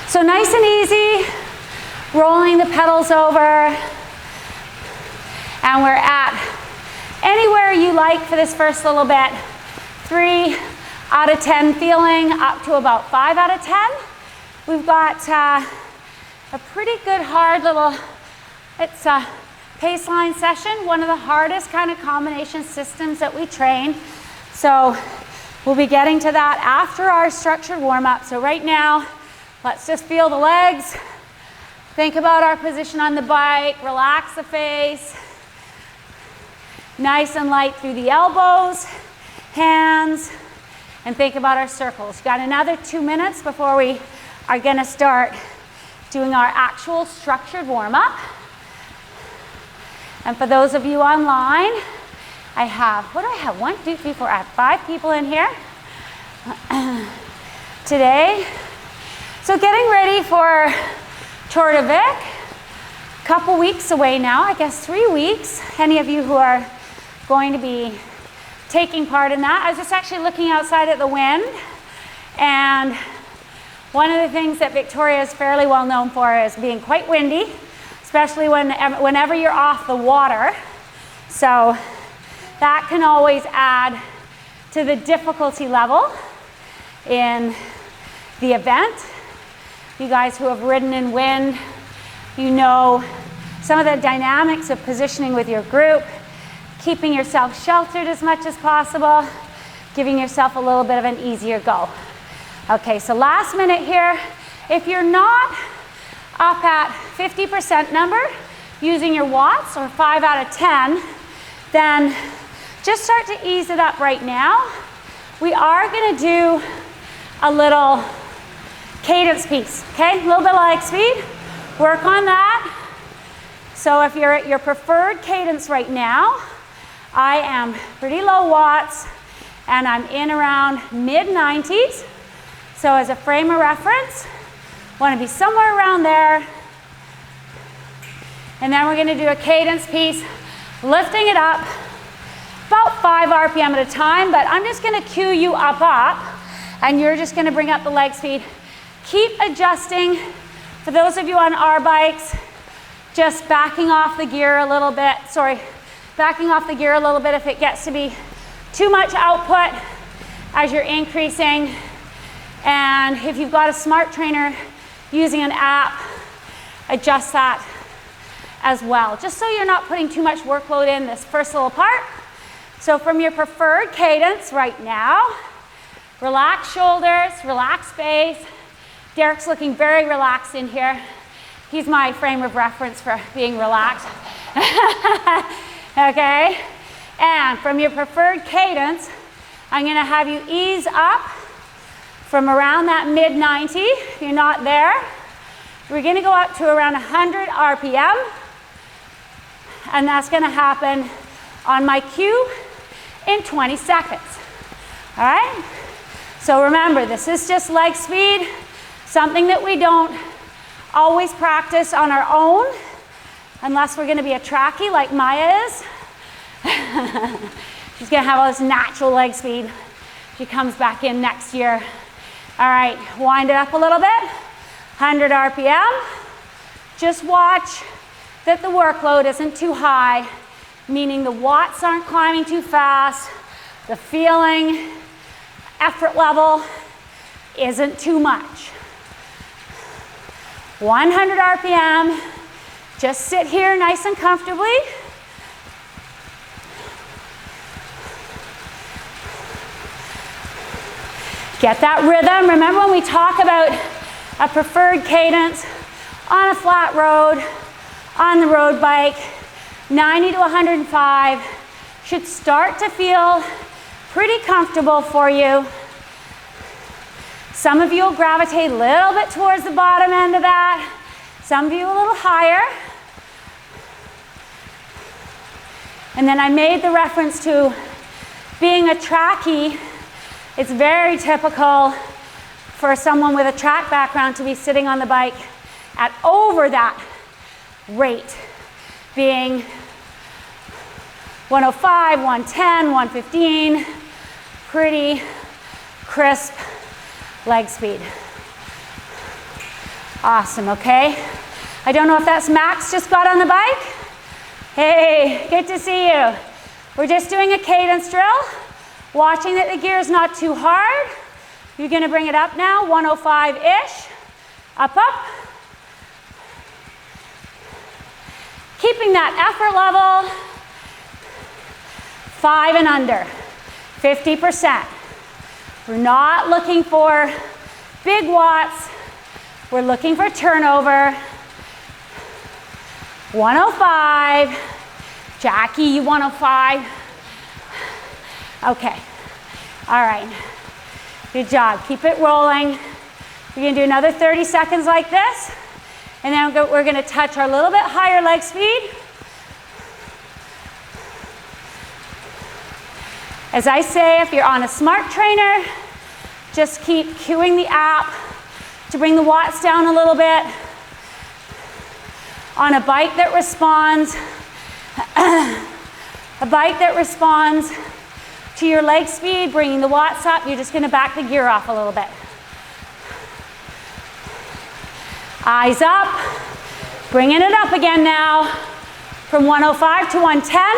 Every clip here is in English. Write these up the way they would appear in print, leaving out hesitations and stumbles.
So nice and easy, rolling the pedals over. And we're at anywhere you like for this first little bit. 3 out of 10 feeling, up to about 5 out of 10. We've got a pretty good hard little, it's a paceline session, one of the hardest kind of combination systems that we train. So we'll be getting to that after our structured warm-up. So right now, let's just feel the legs. Think about our position on the bike, relax the face. Nice and light through the elbows, hands, and think about our circles. Got another 2 minutes before we are gonna start doing our actual structured warm-up. And for those of you online, I have, what do I have? 1, 2, 3, 4, I have 5 people in here today. So getting ready for Tour de Vic, a couple weeks away now, I guess 3 weeks. Any of you who are going to be taking part in that. I was just actually looking outside at the wind, and one of the things that Victoria is fairly well known for is being quite windy, especially whenever you're off the water. So that can always add to the difficulty level in the event. You guys who have ridden in wind, you know some of the dynamics of positioning with your group, keeping yourself sheltered as much as possible, giving yourself a little bit of an easier go. Okay, so last minute here. If you're not up at 50% number using your watts or 5 out of 10, then just start to ease it up right now. We are gonna do a little cadence piece, okay? A little bit of leg speed, work on that. So if you're at your preferred cadence right now, I am pretty low watts and I'm in around mid-90s. So as a frame of reference, want to be somewhere around there. And then we're going to do a cadence piece, lifting it up about 5 RPM at a time, but I'm just going to cue you up, and you're just going to bring up the leg speed. Keep adjusting. For those of you on our bikes, just backing off the gear a little bit, backing off the gear a little bit if it gets to be too much output as you're increasing. And if you've got a smart trainer using an app, adjust that as well, just so you're not putting too much workload in this first little part. So from your preferred cadence right now, relax shoulders, relax base. Derek's looking very relaxed in here. He's my frame of reference for being relaxed. Okay, and from your preferred cadence, I'm gonna have you ease up from around that mid-90. If you're not there, we're gonna go up to around 100 RPM, and that's gonna happen on my cue in 20 seconds, all right? So remember, this is just leg speed, something that we don't always practice on our own, unless we're gonna be a trackie like Maya is. She's gonna have all this natural leg speed. She comes back in next year. All right, wind it up a little bit. 100 RPM. Just watch that the workload isn't too high, meaning the watts aren't climbing too fast, the feeling, effort level isn't too much. 100 RPM. Just sit here nice and comfortably. Get that rhythm. Remember when we talk about a preferred cadence on a flat road, on the road bike, 90 to 105 should start to feel pretty comfortable for you. Some of you will gravitate a little bit towards the bottom end of that. Some of you a little higher. And then I made the reference to being a trackie. It's very typical for someone with a track background to be sitting on the bike at over that rate, being 105, 110, 115, pretty crisp leg speed. Awesome, okay? I don't know if that's Max just got on the bike. Hey, good to see you. We're just doing a cadence drill, watching that the gear is not too hard. You're gonna bring it up now, 105-ish. Up, up. Keeping that effort level, 5 and under, 50%. We're not looking for big watts. We're looking for turnover. 105. Jackie, you 105. Okay. All right. Good job. Keep it rolling. We're going to do another 30 seconds like this. And then we're going to touch our little bit higher leg speed. As I say, if you're on a smart trainer, just keep cueing the app to bring the watts down a little bit. On a bike that responds, to your leg speed, bringing the watts up, you're just going to back the gear off a little bit. Eyes up, bringing it up again now, from 105 to 110.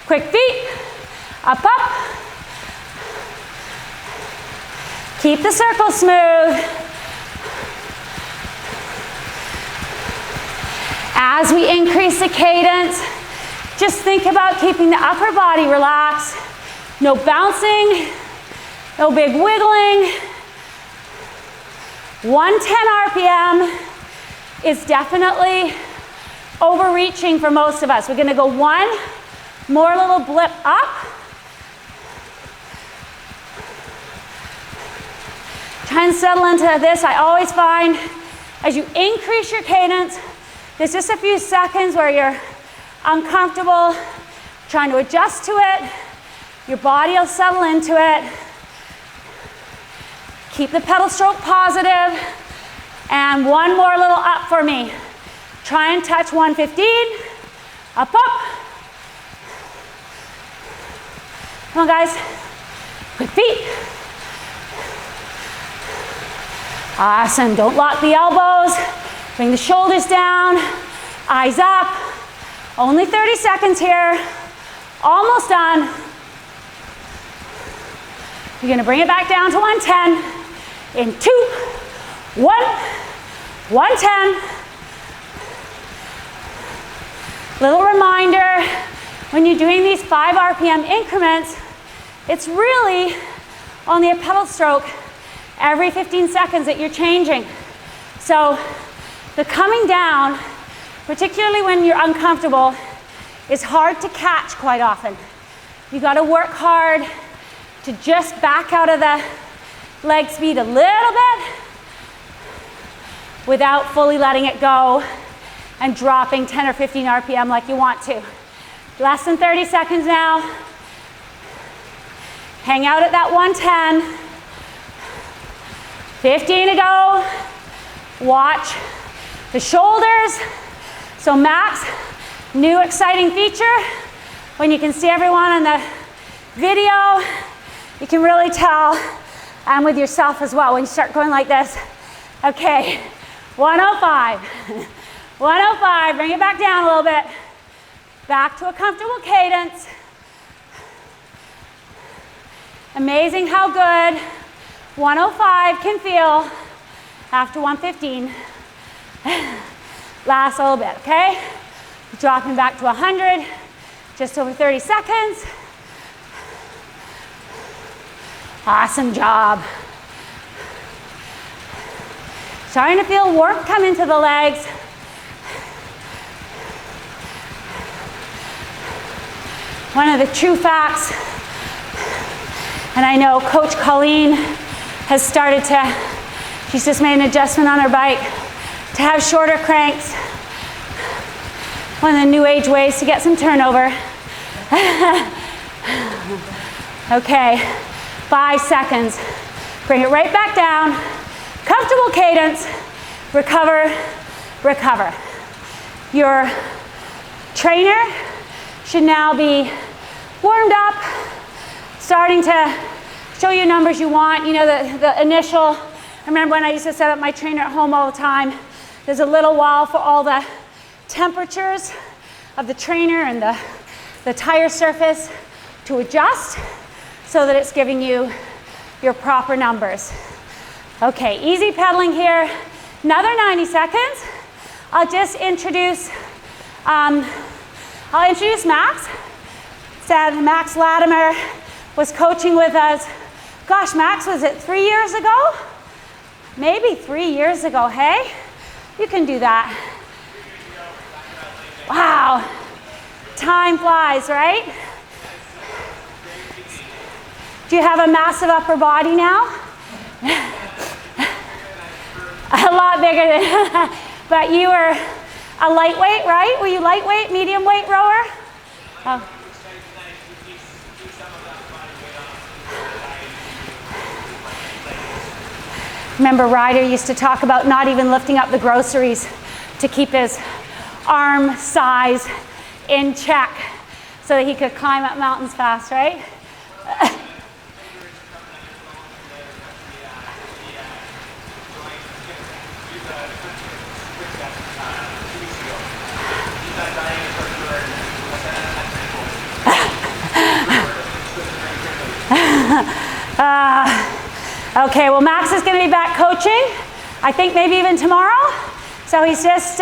Quick feet, up, up. Keep the circle smooth. As we increase the cadence, just think about keeping the upper body relaxed. No bouncing, no big wiggling. 110 RPM is definitely overreaching for most of us. We're gonna go one more little blip up. Try and settle into this. I always find as you increase your cadence, there's just a few seconds where you're uncomfortable, trying to adjust to it. Your body will settle into it. Keep the pedal stroke positive. And one more little up for me. Try and touch 115. Up, up. Come on, guys. Quick feet. Awesome. Don't lock the elbows. Bring the shoulders down. Eyes up. Only 30 seconds here. Almost done. You're going to bring it back down to 110 in 2, 1, 110. Little reminder, when you're doing these 5 RPM increments, it's really only a pedal stroke every 15 seconds that you're changing. So the coming down, particularly when you're uncomfortable, is hard to catch quite often. You got to work hard to just back out of the leg speed a little bit without fully letting it go and dropping 10 or 15 RPM like you want to. Less than 30 seconds now. Hang out at that 110. 15 to go. Watch the shoulders. So Max, new exciting feature. When you can see everyone on the video, you can really tell, and with yourself as well, when you start going like this. Okay, 105. 105, bring it back down a little bit. Back to a comfortable cadence. Amazing how good 105 can feel after 115. Last a little bit, okay? Dropping back to 100, just over 30 seconds. Awesome job. Starting to feel work come into the legs. One of the true facts, and I know Coach Colleen has started to, she's just made an adjustment on her bike to have shorter cranks. One of the new age ways to get some turnover. Okay, 5 seconds. Bring it right back down. Comfortable cadence. Recover, recover. Your trainer should now be warmed up, starting to show you numbers you want. You know, the initial I remember when I used to set up my trainer at home all the time, there's a little wall for all the temperatures of the trainer and the tire surface to adjust so that it's giving you your proper numbers. Okay, easy pedaling here. Another 90 seconds. I'll just introduce, Max. Said Max Latimer was coaching with us. Gosh, Max, was it 3 years ago? Maybe 3 years ago, hey? You can do that. Wow, time flies, right? Do you have a massive upper body now? A lot bigger than, but you were a lightweight, right? Were you lightweight, medium weight rower? Oh. Remember, Ryder used to talk about not even lifting up the groceries to keep his arm size in check so that he could climb up mountains fast, right? Okay, well, Max is going to be back coaching, I think maybe even tomorrow. So he's just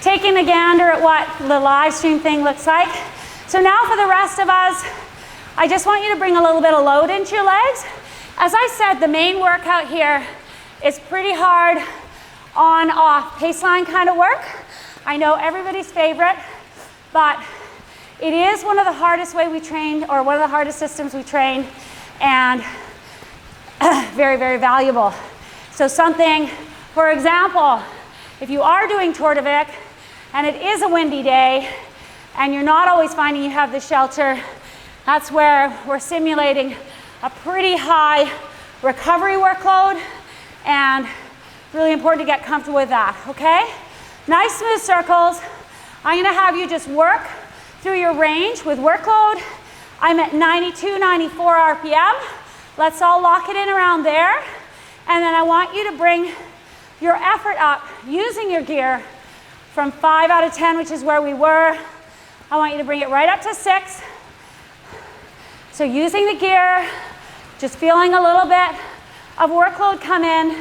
taking a gander at what the live stream thing looks like. So now for the rest of us, I just want you to bring a little bit of load into your legs. As I said, the main workout here is pretty hard on-off paceline kind of work. I know everybody's favorite, but it is one of the hardest way we train, or one of the hardest systems we train, and very, very valuable. So something, for example, if you are doing Tour de Vic and it is a windy day and you're not always finding you have the shelter, that's where we're simulating a pretty high recovery workload, and really important to get comfortable with that, okay? Nice smooth circles. I'm gonna have you just work through your range with workload. I'm at 92, 94 RPM. Let's all lock it in around there. And then I want you to bring your effort up using your gear from 5 out of 10, which is where we were. I want you to bring it right up to 6. So using the gear, just feeling a little bit of workload come in.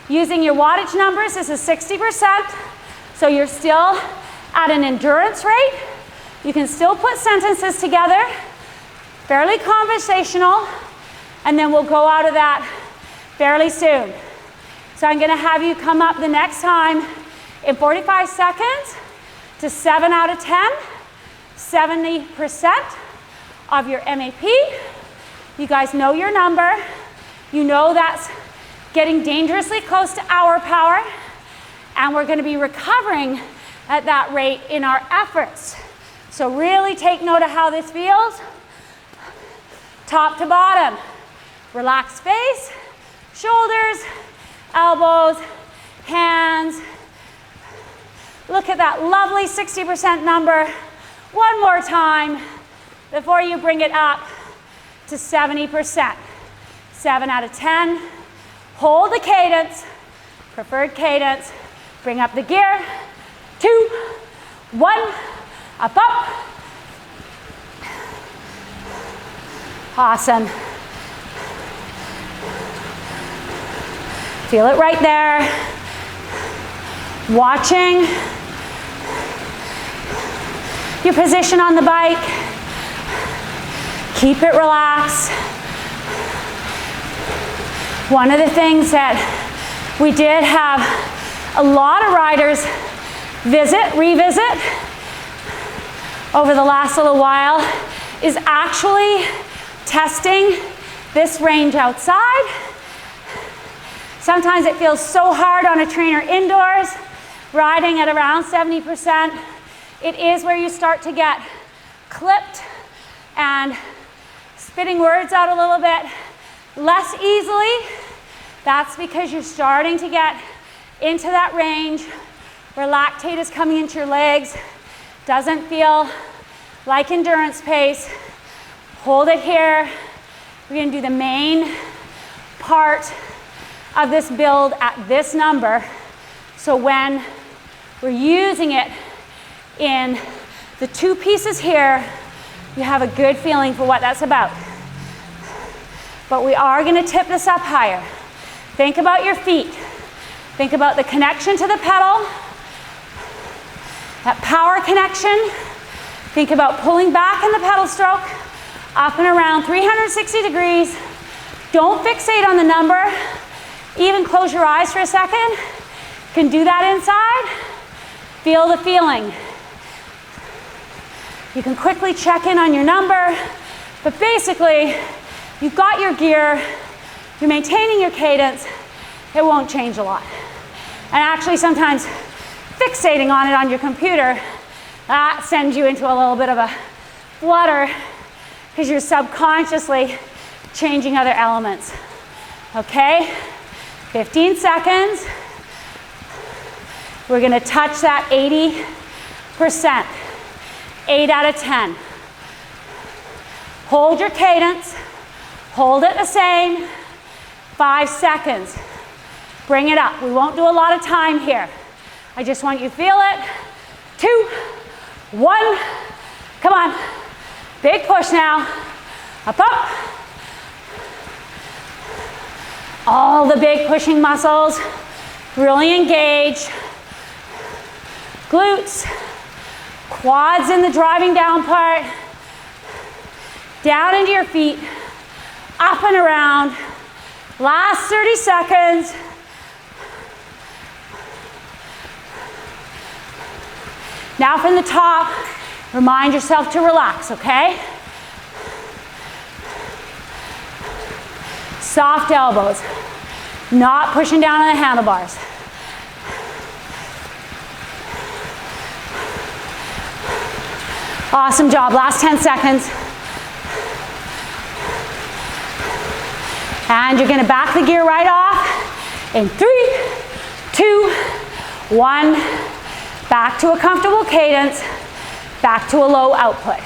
Using your wattage numbers, this is 60%. So you're still at an endurance rate. You can still put sentences together, fairly conversational, and then we'll go out of that fairly soon. So I'm gonna have you come up the next time in 45 seconds to 7 out of 10, 70% of your MAP. You guys know your number. You know that's getting dangerously close to hour power, and we're gonna be recovering at that rate in our efforts. So really take note of how this feels. Top to bottom. Relax face, shoulders, elbows, hands. Look at that lovely 60% number. One more time before you bring it up to 70%. 7 out of 10. Hold the cadence, preferred cadence. Bring up the gear. 2, 1, up, up. Awesome. Feel it right there. Watching your position on the bike. Keep it relaxed. One of the things that we did have a lot of riders revisit over the last little while is actually testing this range outside. Sometimes it feels so hard on a trainer indoors, riding at around 70%. It is where you start to get clipped and spitting words out a little bit less easily. That's because you're starting to get into that range where lactate is coming into your legs. Doesn't feel like endurance pace. Hold it here. We're gonna do the main part of this build at this number. So when we're using it in the 2 pieces here, you have a good feeling for what that's about. But we are going to tip this up higher. Think about your feet. Think about the connection to the pedal, that power connection. Think about pulling back in the pedal stroke, up and around 360 degrees. Don't fixate on the number. Even close your eyes for a second. You can do that inside. Feel the feeling. You can quickly check in on your number, but basically, you've got your gear, you're maintaining your cadence, it won't change a lot. And actually, sometimes fixating on it on your computer, that sends you into a little bit of a flutter because you're subconsciously changing other elements. Okay, 15 seconds. We're gonna touch that 80%, 8 out of 10. Hold your cadence, hold it the same, 5 seconds. Bring it up. We won't do a lot of time here. I just want you to feel it. 2, 1, come on. Big push now, up, up. All the big pushing muscles, really engage. Glutes, quads in the driving down part, down into your feet, up and around. Last 30 seconds. Now from the top, remind yourself to relax, okay? Soft elbows, not pushing down on the handlebars. Awesome job, last 10 seconds. And you're gonna back the gear right off in 3, 2, 1. Back to a comfortable cadence, back to a low output.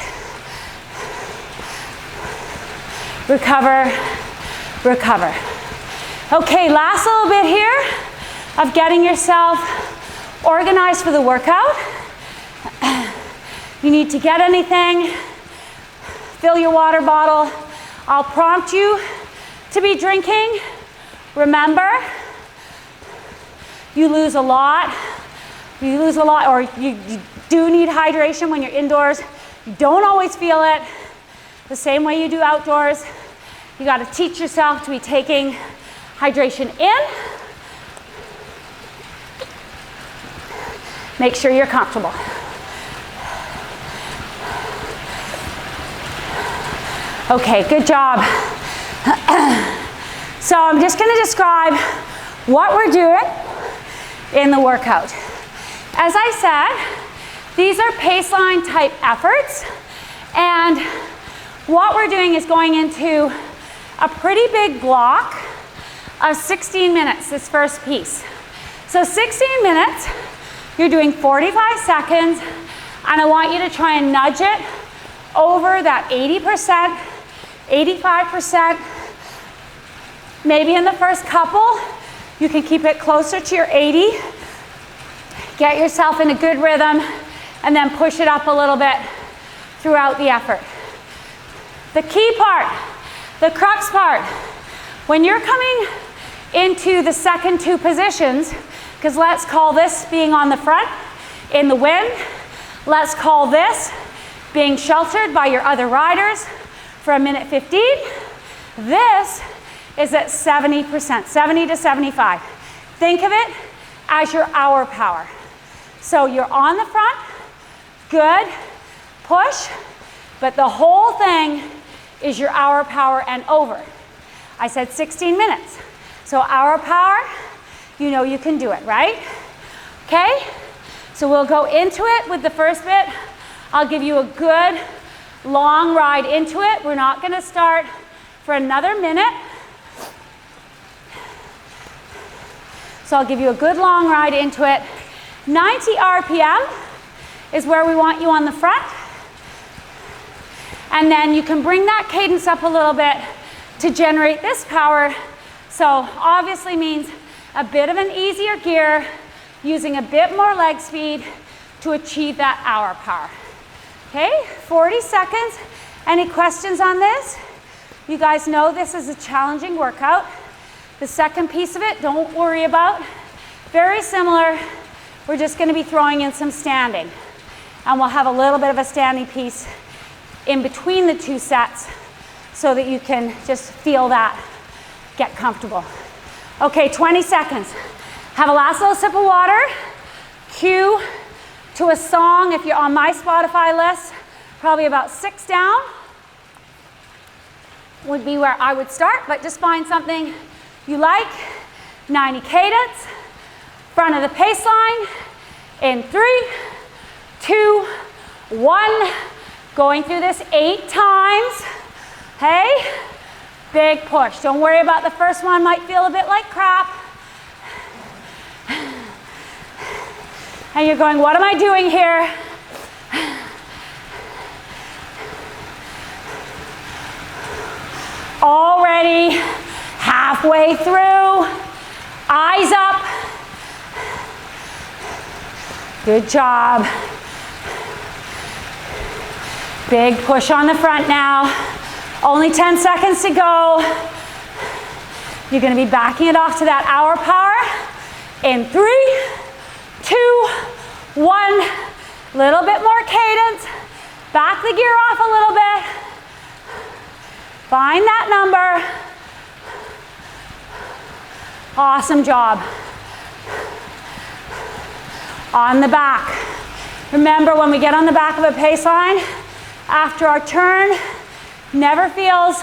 Recover, recover. Okay, last little bit here of getting yourself organized for the workout. You need to get anything, fill your water bottle. I'll prompt you to be drinking. Remember, you lose a lot. You lose a lot, or you do need hydration when you're indoors. You don't always feel it the same way you do outdoors. You got to teach yourself to be taking hydration in. Make sure you're comfortable. Okay, good job. So I'm just going to describe what we're doing in the workout. As I said, these are paceline type efforts, and what we're doing is going into a pretty big block of 16 minutes, this first piece. So 16 minutes, you're doing 45 seconds, and I want you to try and nudge it over that 80%, 85%. Maybe in the first couple, you can keep it closer to your 80. Get yourself in a good rhythm, and then push it up a little bit throughout the effort. The key part, the crux part, when you're coming into the second 2 positions, because let's call this being on the front in the wind, let's call this being sheltered by your other riders for a minute 15. This is at 70%, 70 to 75. Think of it as your hour power. So you're on the front, good, push, but the whole thing is your hour power and over. I said 16 minutes. So hour power, you know you can do it, right? Okay? So we'll go into it with the first bit. I'll give you a good long ride into it. We're not going to start for another minute. So I'll give you a good long ride into it. 90 RPM is where we want you on the front. And then you can bring that cadence up a little bit to generate this power So obviously means a bit of an easier gear, using a bit more leg speed to achieve that hour power. Okay, 40 seconds. Any questions on this? You guys know this is a challenging workout. The second piece of it, don't worry about. Very similar. We're just going to be throwing in some standing. And we'll have a little bit of a standing piece in between the two sets so that you can just feel that, get comfortable. Okay, 20 seconds. Have a last little sip of water. Cue to a song. If you're on my Spotify list, probably about 6 down would be where I would start, but just find something you like. 90 cadence, front of the pace line, in 3, 2, 1. Going through this 8 times. Hey, big push. Don't worry about the first one, might feel a bit like crap. And you're going, what am I doing here? Already halfway through. Eyes up. Good job. Big push on the front now. Only 10 seconds to go. You're going to be backing it off to that hour power. In 3, 2, 1. Little bit more cadence. Back the gear off a little bit. Find that number. Awesome job. On the back. Remember, when we get on the back of a pace line, after our turn, never feels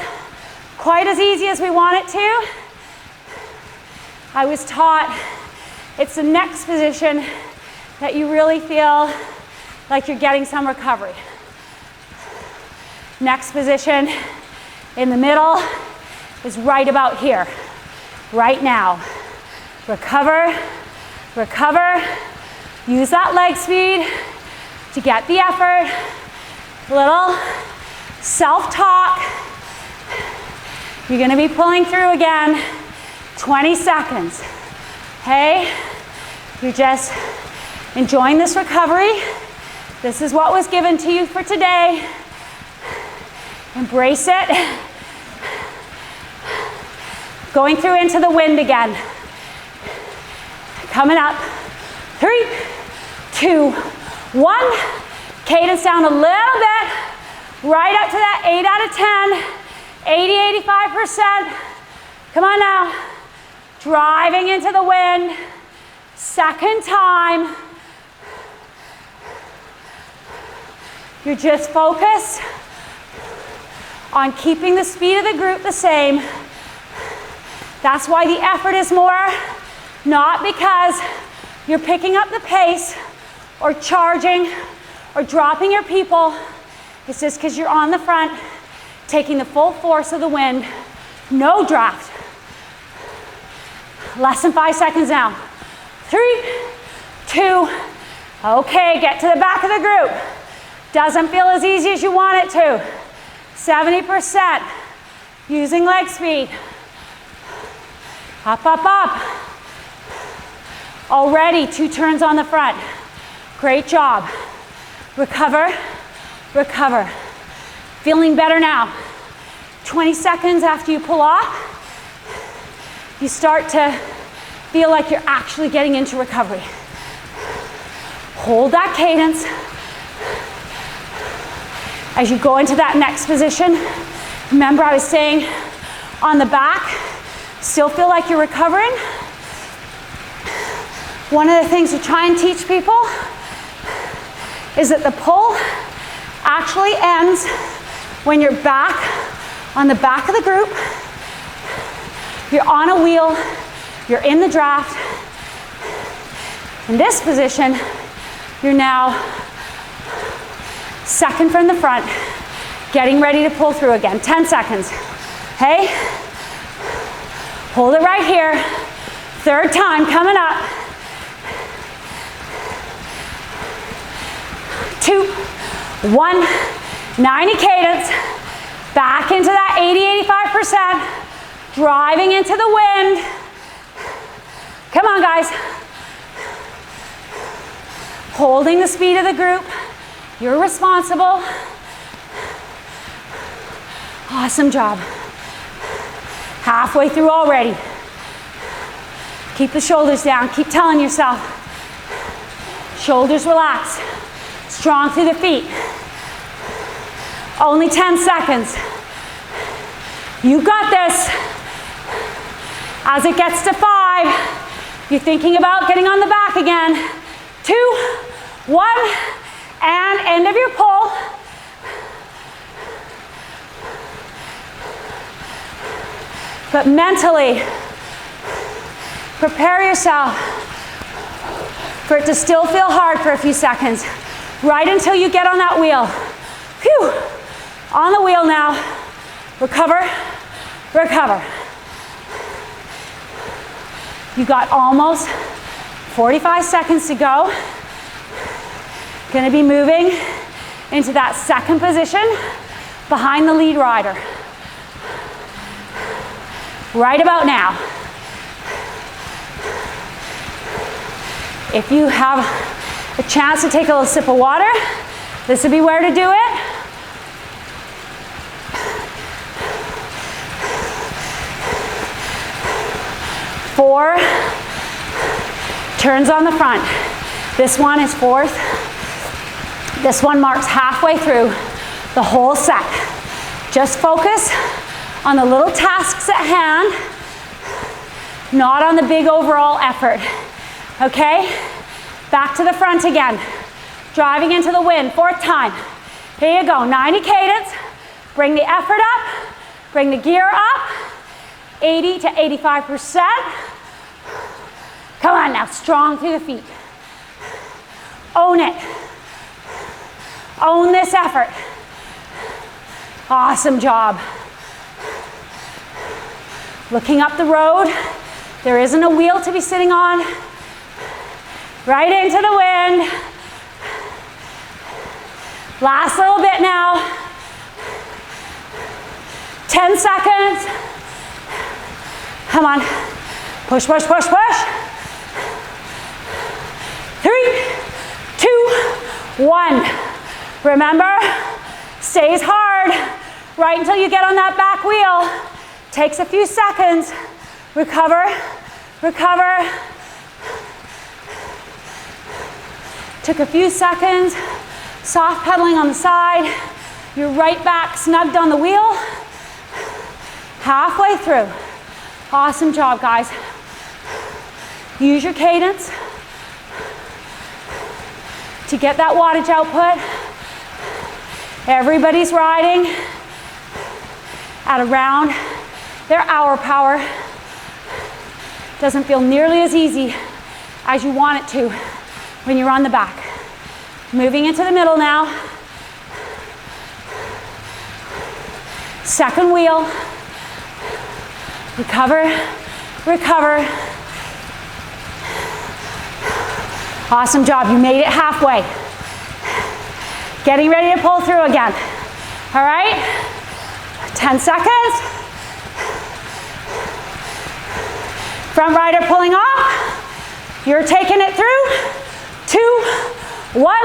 quite as easy as we want it to. I was taught it's the next position that you really feel like you're getting some recovery. Next position in the middle is right about here, right now. Recover, recover. Use that leg speed to get the effort. Little self-talk. You're going to be pulling through again. 20 seconds. Hey, you're just enjoying this recovery. This is what was given to you for today. Embrace it. Going through into the wind again. Coming up. 3, 2, 1. Cadence down a little bit. Right up to that 8 out of 10. 80, 85%. Come on now. Driving into the wind. Second time. You're just focused on keeping the speed of the group the same. That's why the effort is more, not because you're picking up the pace or charging or dropping your people. It's just because you're on the front, taking the full force of the wind. No draft. Less than 5 seconds now. 3, 2, okay, get to the back of the group. Doesn't feel as easy as you want it to. 70%. Using leg speed. Up, up, up. Already 2 turns on the front. Great job. Recover, recover. Feeling better now. 20 seconds after you pull off, you start to feel like you're actually getting into recovery. Hold that cadence. As you go into that next position, remember I was saying on the back, still feel like you're recovering. One of the things we try and teach people is that the pull actually ends when you're back on the back of the group. You're on a wheel, you're in the draft. In this position, you're now second from the front, getting ready to pull through again. 10 seconds. Hey, hold it right here. Third time coming up. 2, 1, 90 cadence. Back into that 80, 85%. driving into the wind. Come on, guys. Holding the speed of the group. You're responsible. Awesome job. Halfway through already. Keep the shoulders down. Keep telling yourself. Shoulders relaxed. Strong through the feet. Only 10 seconds. You got this. As it gets to 5, you're thinking about getting on the back again. 2, 1, and end of your pull. But mentally, prepare yourself for it to still feel hard for a few seconds, right until you get on that wheel. Phew, on the wheel now. Recover, recover. You got almost 45 seconds to go. Gonna be moving into that second position behind the lead rider. Right about now. If you have a chance to take a little sip of water, this would be where to do it. Four turns on the front. This one is fourth. This one marks halfway through the whole set. Just focus on the little tasks at hand, not on the big overall effort. Okay? Back to the front again. Driving into the wind, fourth time. Here you go, 90 cadence. Bring the effort up, bring the gear up, 80 to 85%. Come on now, strong through the feet. Own it. Own this effort. Awesome job. Looking up the road. There isn't a wheel to be sitting on. Right into the wind. Last little bit now. 10 seconds. Come on. Push, push, push, push. 3, 2, 1. Remember, stays hard right until you get on that back wheel. Takes a few seconds. Recover, recover. Took a few seconds. Soft pedaling on the side. You're right back, snugged on the wheel. Halfway through. Awesome job, guys. Use your cadence to get that wattage output. Everybody's riding at around their hour power. Doesn't feel nearly as easy as you want it to when you're on the back. Moving into the middle now. Second wheel. Recover, recover. Awesome job, you made it halfway. Getting ready to pull through again. All right, 10 seconds. Front rider pulling off. You're taking it through. 2, 1,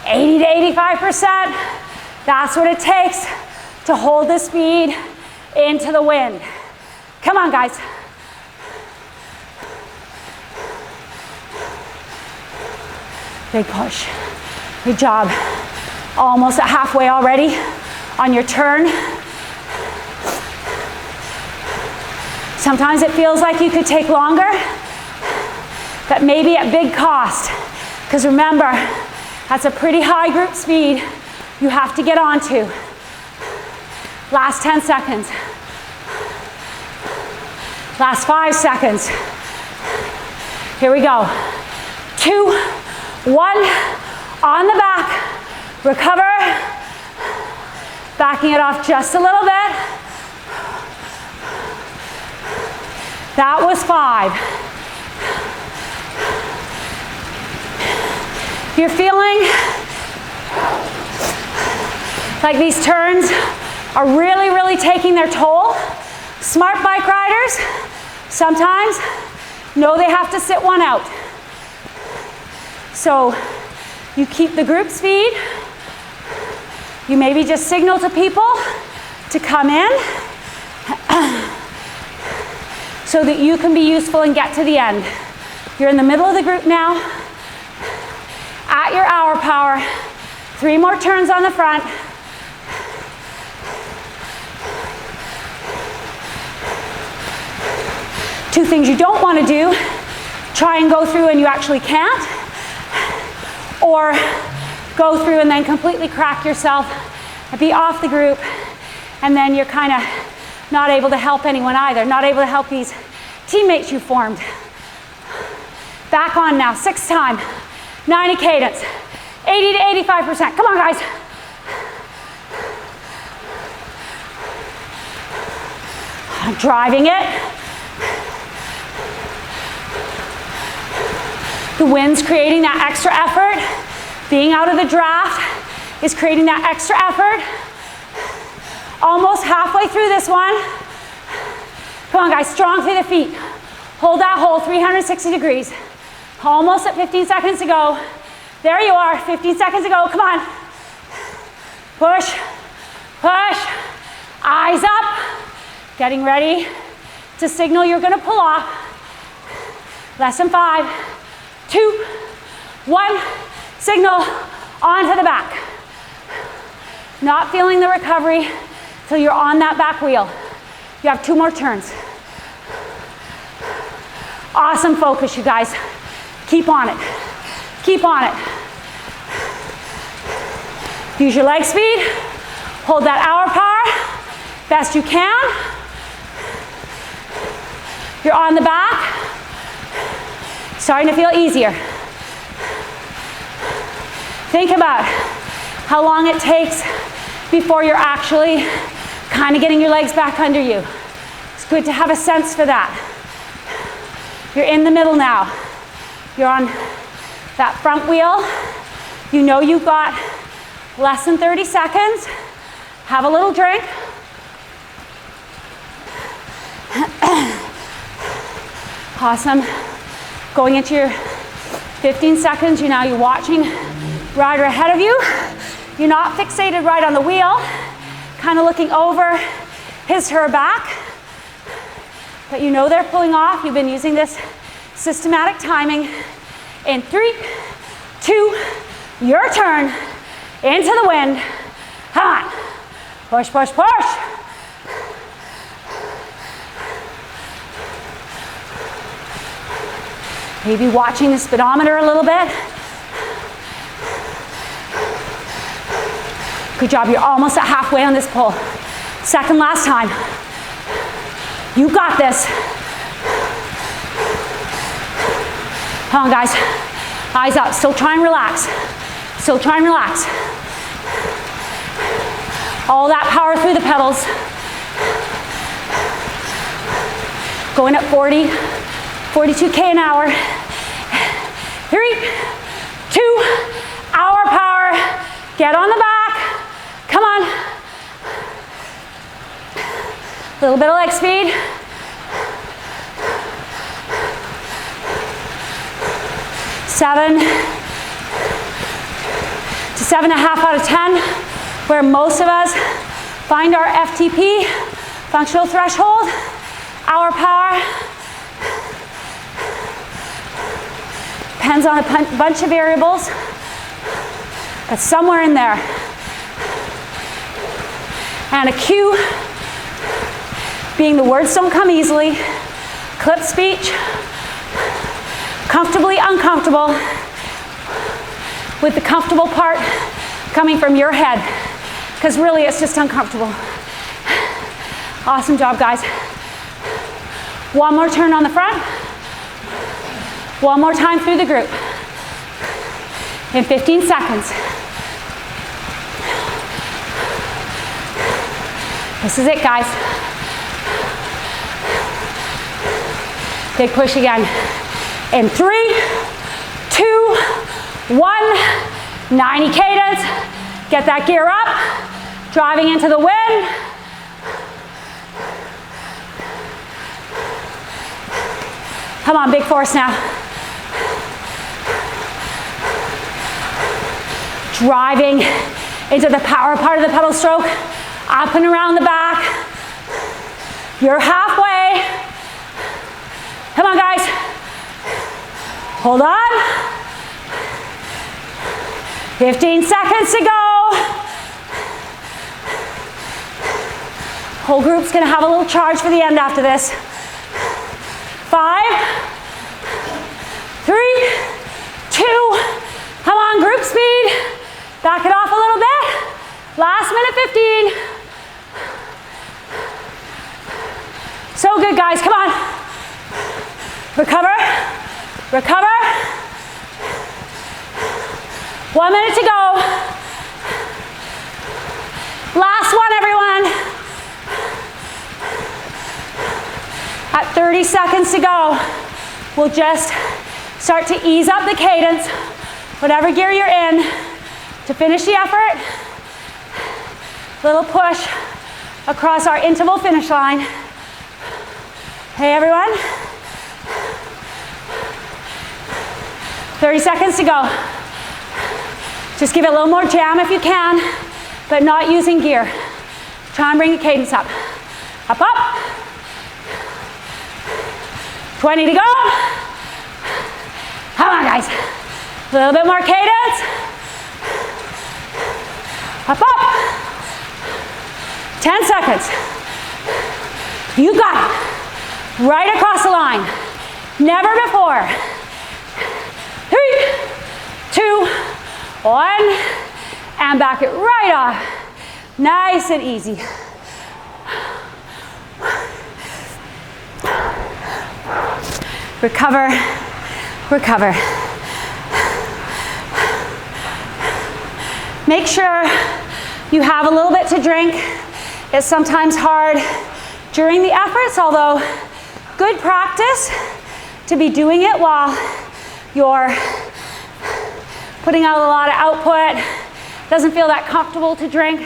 80 to 85%. That's what it takes to hold the speed into the wind. Come on, guys. Big push. Good job. Almost at halfway already on your turn. Sometimes it feels like you could take longer, but maybe at big cost. Because remember, that's a pretty high group speed you have to get onto. Last 10 seconds. Last 5 seconds. Here we go. 2, 1, on the back. Recover. Backing it off just a little bit. That was 5. You're feeling like these turns are really, really taking their toll. Smart bike riders sometimes know they have to sit one out. So you keep the group speed. You maybe just signal to people to come in so that you can be useful and get to the end. You're in the middle of the group now, at your hour power. 3 more turns on the front. Two things you don't want to do: try and go through and you actually can't, or go through and then completely crack yourself and be off the group, and then you're kind of not able to help anyone either, not able to help these teammates you formed. Back on now, 6th time, 90 cadence, 80 to 85%. Come on, guys. I'm driving it. The wind's creating that extra effort. Being out of the draft is creating that extra effort. Almost halfway through this one. Come on, guys, strong through the feet. Hold that hold, 360 degrees. Almost at 15 seconds to go. There you are, 15 seconds to go, come on. Push, push, eyes up. Getting ready to signal you're gonna pull off. Less than 5, 2, 1, signal onto the back. Not feeling the recovery till you're on that back wheel. You have 2 more turns. Awesome focus, you guys. Keep on it. Keep on it. Use your leg speed. Hold that hour power best you can. You're on the back. Starting to feel easier. Think about how long it takes before you're actually kind of getting your legs back under you. It's good to have a sense for that. You're in the middle now. You're on that front wheel. You know you've got less than 30 seconds. Have a little drink. Awesome. Going into your 15 seconds, you're watching rider ahead of you. You're not fixated right on the wheel, kind of looking over his, her back. But you know they're pulling off. You've been using this systematic timing. In 3, 2, your turn. Into the wind. Come on. Push, push, push. Maybe watching the speedometer a little bit. Good job, you're almost at halfway on this pull. Second last time. You got this. Come on, guys. Eyes up, still try and relax. Still try and relax. All that power through the pedals. Going at 40, 42K an hour. 3, 2, hour power. Get on the back. Come on. A little bit of leg speed. Seven to 7.5 out of 10, where most of us find our FTP, functional threshold, hour power. Depends on a bunch of variables, but somewhere in there. And a cue being the words don't come easily, clip speech, comfortably uncomfortable, with the comfortable part coming from your head, because really it's just uncomfortable. Awesome job, guys. One more turn on the front. One more time through the group. In 15 seconds. This is it, guys. Big push again. In 3, 2, 1, 90 cadence. Get that gear up. Driving into the wind. Come on, big force now. Driving into the power part of the pedal stroke, up and around the back. You're halfway. Come on, guys. Hold on. 15 seconds to go. Whole group's gonna have a little charge for the end after this. 5, 3, 2, come on, group speed. Back it off a little bit. Last minute 15. So good, guys, come on. Recover, recover. 1 minute to go. Last one, everyone. At 30 seconds to go, we'll just start to ease up the cadence, whatever gear you're in, to finish the effort. Little push across our interval finish line. Hey, everyone. 30 seconds to go. Just give it a little more jam if you can, but not using gear. Try and bring the cadence up. Up, up. 20 to go. Come on, guys. A little bit more cadence. Up, up. 10 seconds. You got it. Right across the line. Never before. 3, 2, 1. And back it right off. Nice and easy. Recover, recover. Make sure you have a little bit to drink. It's sometimes hard during the efforts, although good practice to be doing it while you're putting out a lot of output. Doesn't feel that comfortable to drink.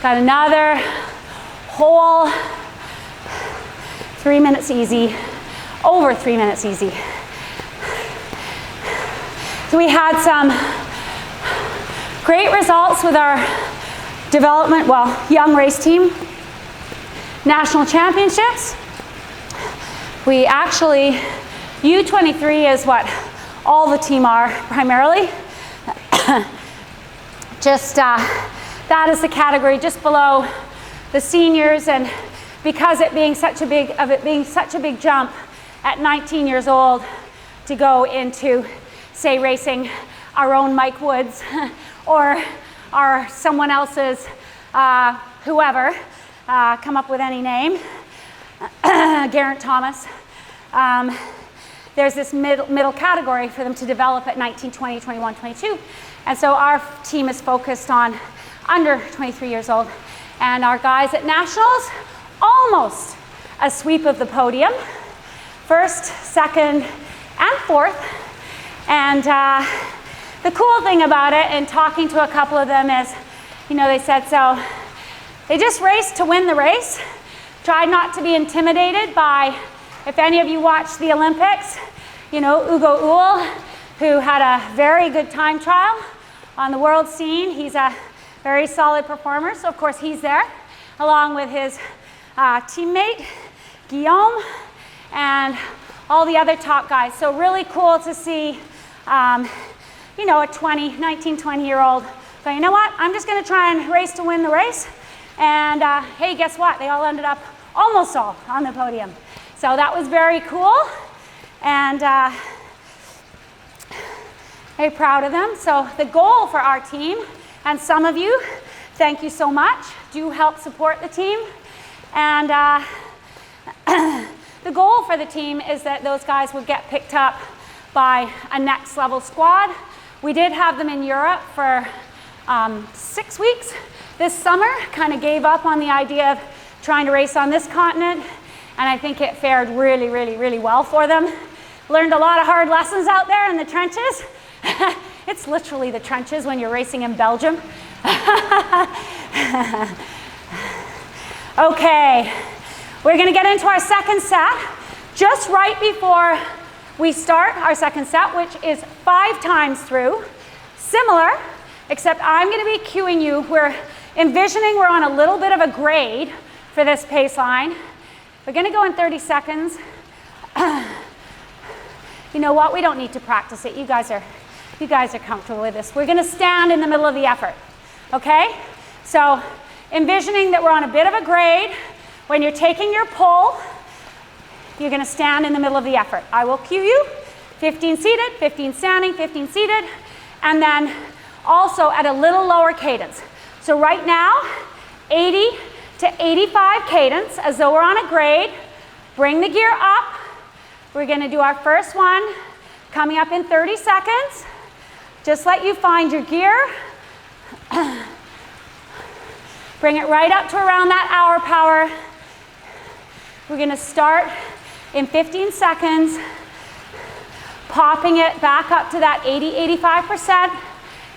Got another whole 3 minutes easy, over 3 minutes easy. So we had some great results with our development, young race team, national championships. We actually, U23 is what all the team are primarily. Just that is the category just below the seniors, and because it being such a big jump at 19 years old to go into, say, racing our own Mike Woods or someone else's whoever, come up with any name, Geraint Thomas. There's this middle category for them to develop at 19, 20, 21, 22. And so our team is focused on under 23 years old. And our guys at Nationals, almost a sweep of the podium. First, second, and fourth. And the cool thing about it, and talking to a couple of them, is, they said, so they just raced to win the race. Tried not to be intimidated by, if any of you watched the Olympics, Ugo Uhl, who had a very good time trial on the world scene. He's a very solid performer, so of course he's there, along with his teammate, Guillaume, and all the other top guys. So really cool to see, a 19, 20-year-old go, you know what, I'm just gonna try and race to win the race. And hey, guess what? They all ended up almost all on the podium. So that was very cool, and very proud of them. So the goal for our team, and some of you, thank you so much, do help support the team. And the goal for the team is that those guys would get picked up by a next level squad. We did have them in Europe for 6 weeks this summer, kind of gave up on the idea of trying to race on this continent, and I think it fared really, really, really well for them. Learned a lot of hard lessons out there in the trenches. It's literally the trenches when you're racing in Belgium. Okay, We're gonna get into our second set just right before we start our second set, which is 5 times through. Similar, except I'm gonna be cueing you. We're envisioning we're on a little bit of a grade for this paceline. We're gonna go in 30 seconds. You know what, we don't need to practice it. You guys are comfortable with this. We're gonna stand in the middle of the effort, okay? So envisioning that we're on a bit of a grade. When you're taking your pull, you're gonna stand in the middle of the effort. I will cue you, 15 seated, 15 standing, 15 seated, and then also at a little lower cadence. So right now, 80 to 85 cadence, as though we're on a grade. Bring the gear up. We're gonna do our first one, coming up in 30 seconds. Just let you find your gear. Bring it right up to around that hour power. We're gonna start in 15 seconds, popping it back up to that 80, 85%,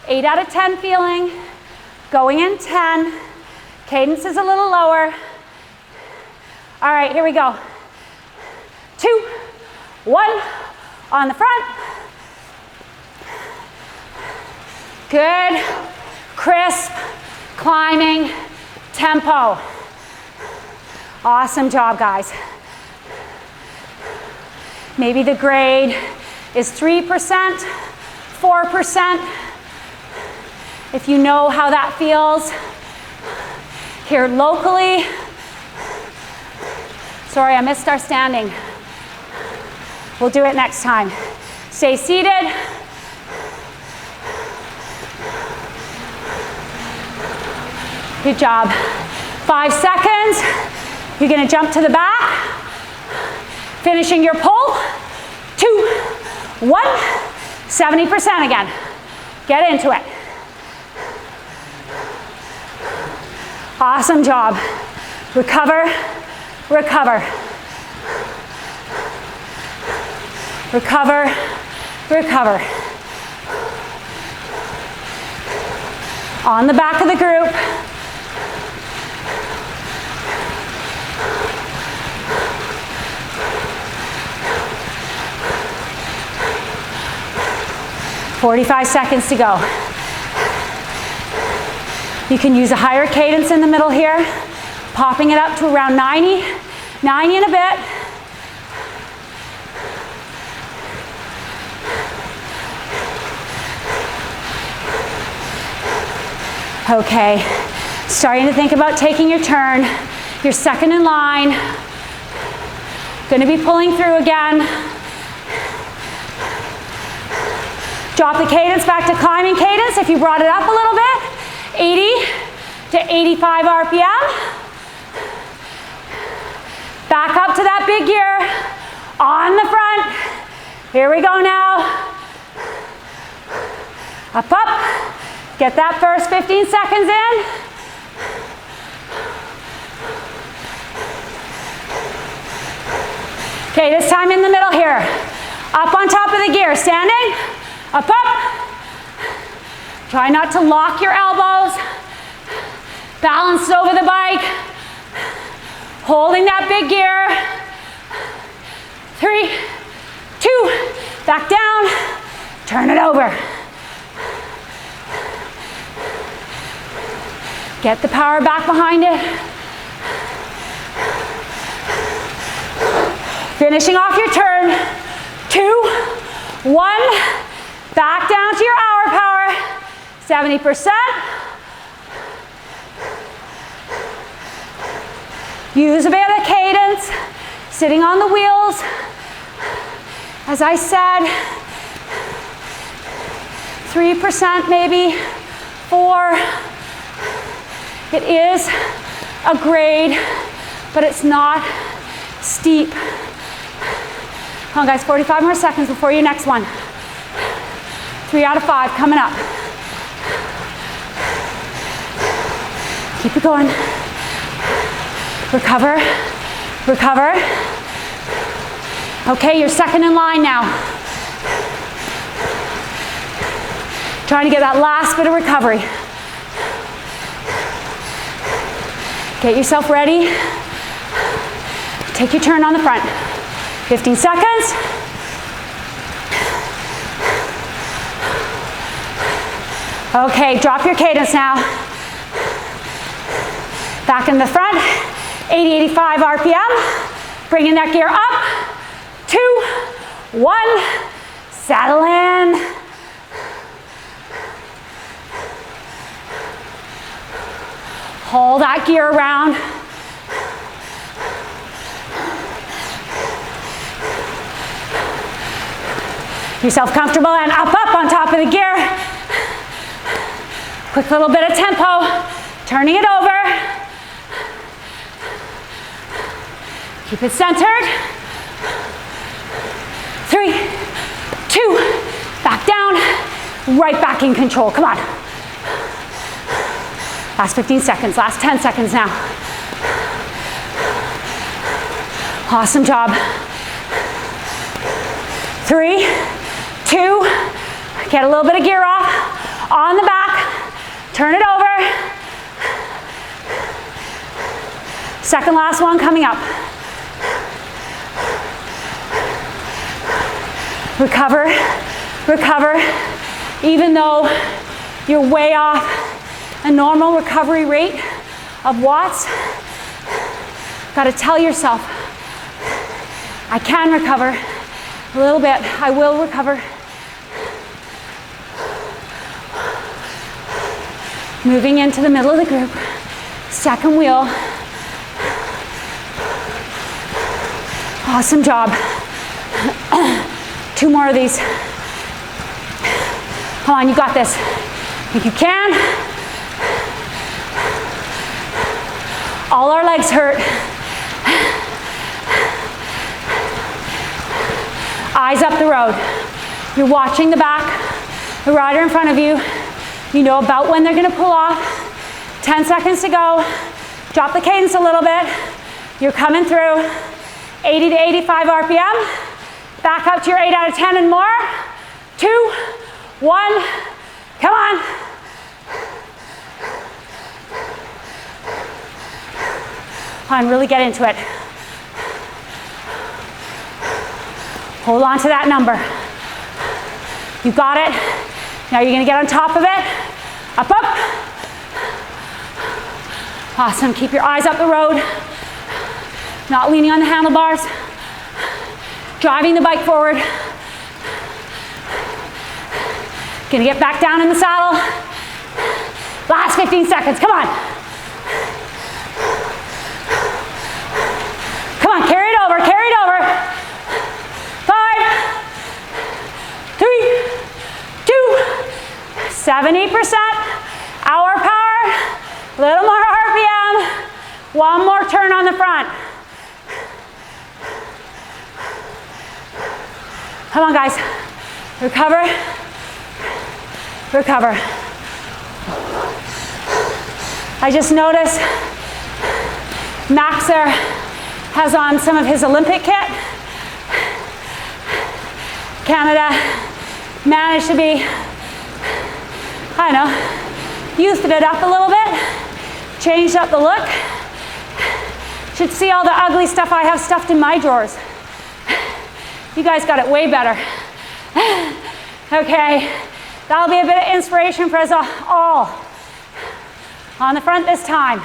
8 out of 10 feeling, going in 10. Cadence is a little lower. All right, here we go. 2, 1, on the front. Good, crisp, climbing tempo. Awesome job, guys. Maybe the grade is 3%, 4%. If you know how that feels here locally. Sorry, I missed our standing. We'll do it next time. Stay seated. Good job. 5 seconds. You're gonna jump to the back. Finishing your pull. 2, 1. 70% again. Get into it. Awesome job. Recover, recover. Recover, recover. On the back of the group. "45 seconds to go." You can use a higher cadence in the middle here, popping it up to around 90, 90 and a bit. Okay, starting to think about taking your turn. You're second in line. Gonna be pulling through again. Drop the cadence back to climbing cadence if you brought it up a little bit. 80 to 85 RPM. Back up to that big gear on the front. Here we go now. Up, up. Get that first 15 seconds in. Okay, this time in the middle here. Up on top of the gear, standing. Up, up. Try not to lock your elbows. Balance over the bike. Holding that big gear. 3, 2, back down. Turn it over. Get the power back behind it. Finishing off your turn. 2, 1. Back down to your hour power. 70%. Use a bit of cadence. Sitting on the wheels. As I said, 3% maybe, 4. It is a grade, but it's not steep. Come on guys, 45 more seconds before your next one. 3 out of 5 coming up. Keep it going. Recover, recover. Okay, you're second in line now. Trying to get that last bit of recovery. Get yourself ready. Take your turn on the front. 15 seconds. Okay, drop your cadence now. Back in the front, 80, 85 RPM. Bringing that gear up. 2, 1, saddle in. Hold that gear around. Get yourself comfortable and up on top of the gear. Quick little bit of tempo, turning it over. Keep it centered. 3, 2, back down, right back in control, come on. Last 15 seconds, last 10 seconds now. Awesome job. 3, 2, get a little bit of gear off, on the back, turn it over. Second last one coming up. Recover, recover, even though you're way off a normal recovery rate of watts. Gotta tell yourself, I can recover a little bit, I will recover. Moving into the middle of the group, second wheel. Awesome job. 2 more of these. Come on, you got this. If you can. All our legs hurt. Eyes up the road. You're watching the back, the rider in front of you. You know about when they're gonna pull off. 10 seconds to go. Drop the cadence a little bit. You're coming through. 80 to 85 RPM. Back up to your 8 out of 10 and more. 2, 1, come on. Come on, really get into it. Hold on to that number. You got it. Now you're gonna get on top of it. Up, up. Awesome, keep your eyes up the road. Not leaning on the handlebars. Driving the bike forward. Gonna get back down in the saddle. Last 15 seconds, come on. Come on, carry it over, carry it over. 5, 3, 2, 70% hour power, little more RPM, 1 more turn on the front. Come on, guys. Recover. Recover. I just noticed Maxer has on some of his Olympic kit. Canada managed to be, I don't know, youthed it up a little bit, changed up the look. Should see all the ugly stuff I have stuffed in my drawers. You guys got it way better. Okay, that'll be a bit of inspiration for us all. On the front this time.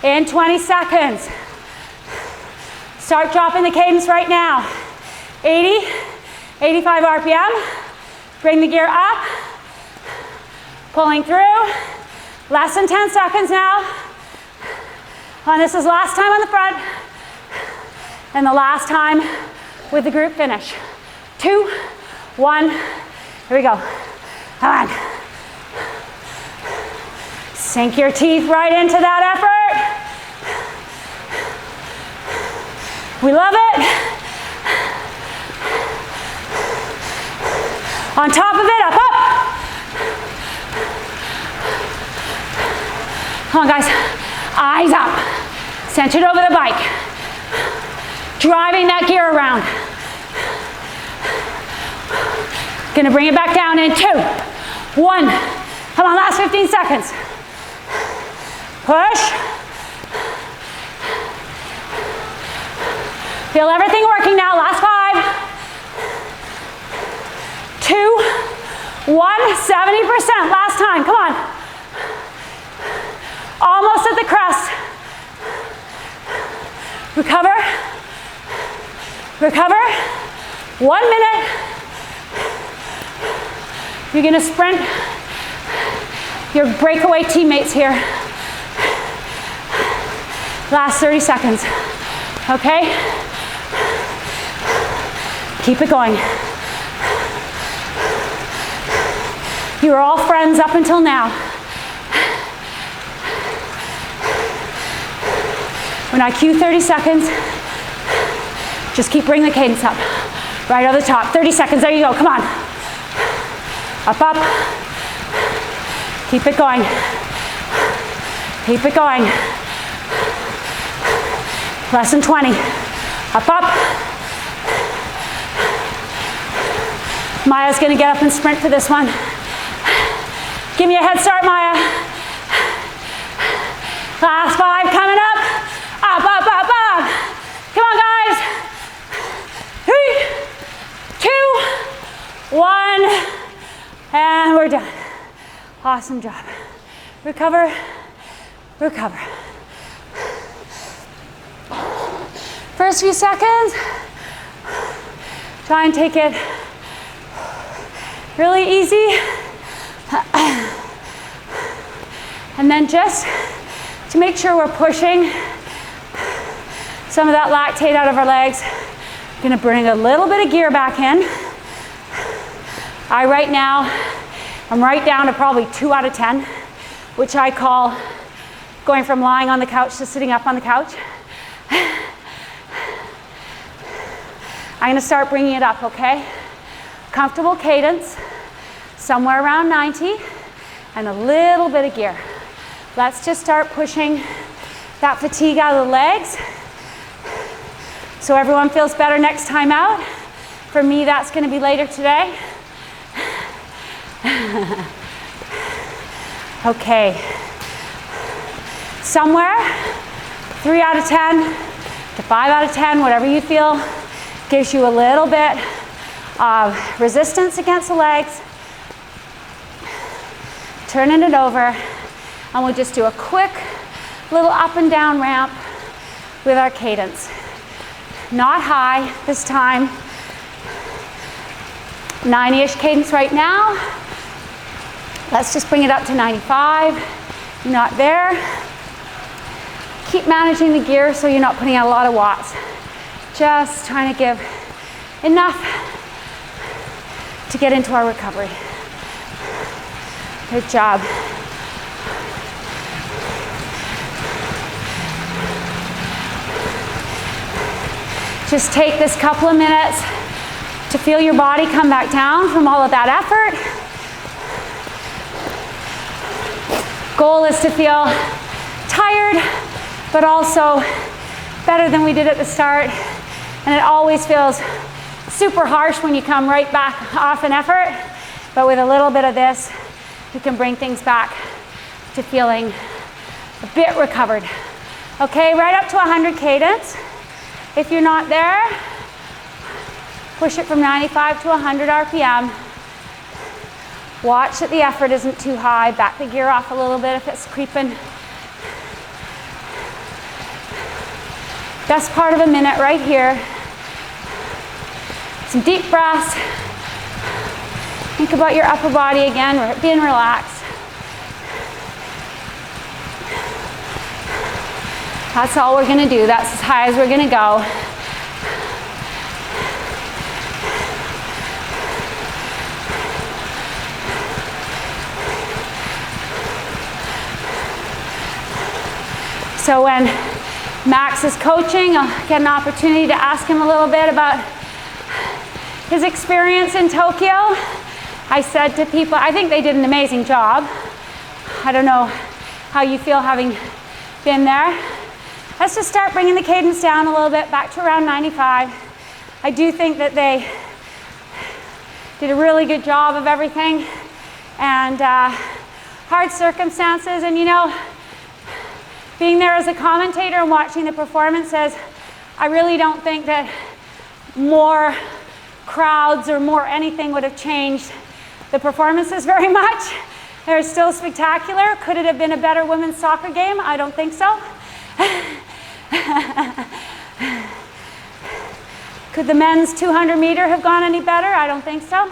In 20 seconds. Start dropping the cadence right now. 80, 85 RPM. Bring the gear up. Pulling through. Less than 10 seconds now. And this is last time on the front. And the last time with the group finish. 2, 1, here we go. Come on. Sink your teeth right into that effort. We love it. On top of it, up, up. Come on, guys. Eyes up. Centered over the bike. Driving that gear around. Gonna bring it back down in 2, 1. Come on, last 15 seconds. Push. Feel everything working now. Last 5, 2, 1, 70%. Last time, come on. Almost at the crest. Recover. Recover. 1 minute. You're gonna sprint your breakaway teammates here. Last 30 seconds, okay? Keep it going. You are all friends up until now. When I cue 30 seconds, just keep bringing the cadence up. Right over the top, 30 seconds, there you go, come on. Up, up. Keep it going. Keep it going. Less than 20. Up, up. Maya's gonna get up and sprint for this one. Give me a head start, Maya. Last 5 coming up. Up, up, up, up. Come on, guys. 3, 2, 1. And we're done. Awesome job. Recover, recover. First few seconds, try and take it really easy. And then just to make sure we're pushing some of that lactate out of our legs, I'm gonna bring a little bit of gear back in. I'm right down to probably 2 out of 10, which I call going from lying on the couch to sitting up on the couch. I'm gonna start bringing it up, okay? Comfortable cadence, somewhere around 90, and a little bit of gear. Let's just start pushing that fatigue out of the legs so everyone feels better next time out. For me, that's gonna be later today. Okay. Somewhere, 3 out of 10 to 5 out of 10, whatever you feel, gives you a little bit of resistance against the legs. Turning it over, and we'll just do a quick little up and down ramp with our cadence. Not high this time. 90-ish cadence right now. Let's just bring it up to 95. You're not there. Keep managing the gear so you're not putting out a lot of watts. Just trying to give enough to get into our recovery. Good job. Just take this couple of minutes to feel your body come back down from all of that effort. Goal is to feel tired, but also better than we did at the start. And it always feels super harsh when you come right back off an effort, but with a little bit of this, you can bring things back to feeling a bit recovered. Okay, right up to 100 cadence. If you're not there, push it from 95 to 100 RPM. Watch that the effort isn't too high. Back the gear off a little bit if it's creeping. Best part of a minute right here. Some deep breaths. Think about your upper body again, being relaxed. That's all we're gonna do. That's as high as we're gonna go. So when Max is coaching, I'll get an opportunity to ask him a little bit about his experience in Tokyo. I said to people, I think they did an amazing job. I don't know how you feel having been there. Let's just start bringing the cadence down a little bit, back to around 95. I do think that they did a really good job of everything, and hard circumstances, and you know, being there as a commentator and watching the performances, I really don't think that more crowds or more anything would have changed the performances very much. They're still spectacular. Could it have been a better women's soccer game? I don't think so. Could the men's 200 meter have gone any better? I don't think so.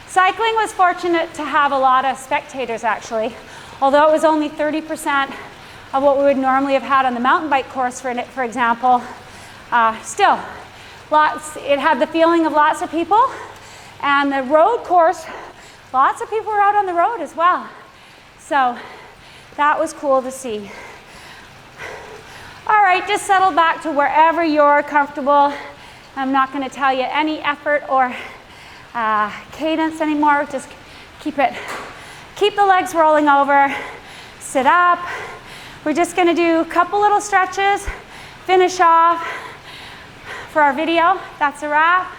Cycling was fortunate to have a lot of spectators actually, although it was only 30% of what we would normally have had on the mountain bike course for example. Still, it had the feeling of lots of people, and the road course, lots of people were out on the road as well. So that was cool to see. All right, just settle back to wherever you're comfortable. I'm not going to tell you any effort or cadence anymore. Just keep the legs rolling over. Sit up. We're just going to do a couple little stretches, finish off for our video. That's a wrap.